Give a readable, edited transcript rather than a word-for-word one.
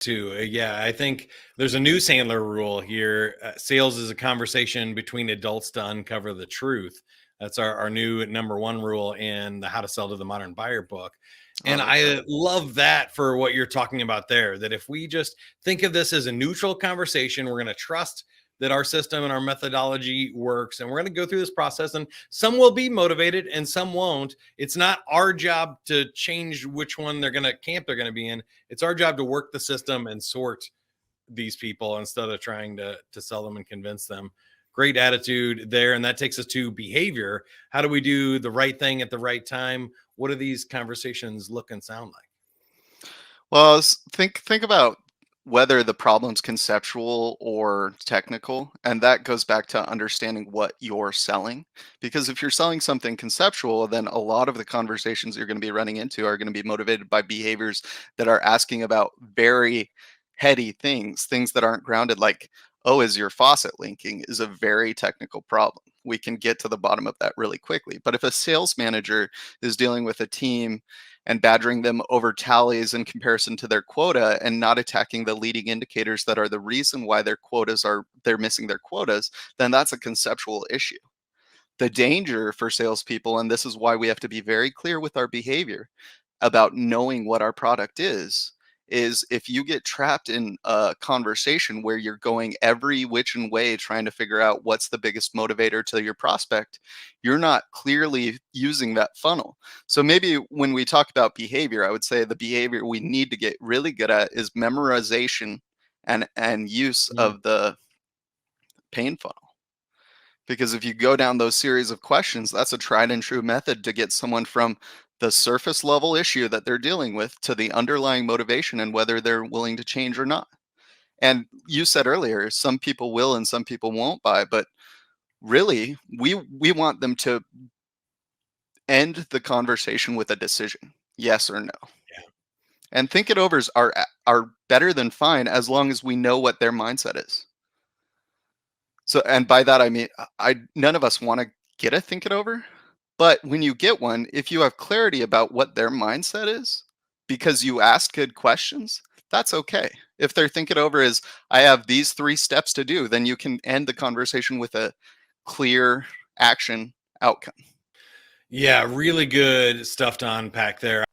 too. Yeah, I think there's a new Sandler rule here. Sales is a conversation between adults to uncover the truth. That's our new number one rule in the How to Sell to the Modern Buyer book. I And like I that. love that for what you're talking about there, that if we just think of this as a neutral conversation, we're going to trust that our system and our methodology works. And we're going to go through this process, and some will be motivated and some won't. It's not our job to change which one they're going to be in. It's our job to work the system and sort these people instead of trying to sell them and convince them. Great attitude there. And that takes us to behavior. How do we do the right thing at the right time? What do these conversations look and sound like? Well, think about whether the problem's conceptual or technical, and that goes back to understanding what you're selling. Because if you're selling something conceptual, then a lot of the conversations you're going to be running into are going to be motivated by behaviors that are asking about very heady things that aren't grounded, like, oh, is your faucet leaking, is a very technical problem. We can get to the bottom of that really quickly. But if a sales manager is dealing with a team and badgering them over tallies in comparison to their quota and not attacking the leading indicators that are the reason why they're missing their quotas, then that's a conceptual issue. The danger for salespeople, and this is why we have to be very clear with our behavior about knowing what our product is if you get trapped in a conversation where you're going every which and way trying to figure out what's the biggest motivator to your prospect, you're not clearly using that funnel. So maybe when we talk about behavior, I would say the behavior we need to get really good at is memorization and use of the pain funnel. Because if you go down those series of questions, that's a tried and true method to get someone from the surface level issue that they're dealing with to the underlying motivation and whether they're willing to change or not. And you said earlier, some people will and some people won't buy, but really, we want them to end the conversation with a decision, yes or no. Yeah. And think it overs are better than fine as long as we know what their mindset is. So, and by that I mean, none of us want to get a think it over, but when you get one, if you have clarity about what their mindset is, because you asked good questions, that's okay. If their think it over is, I have these 3 steps to do, then you can end the conversation with a clear action outcome. Yeah, really good stuff to unpack there.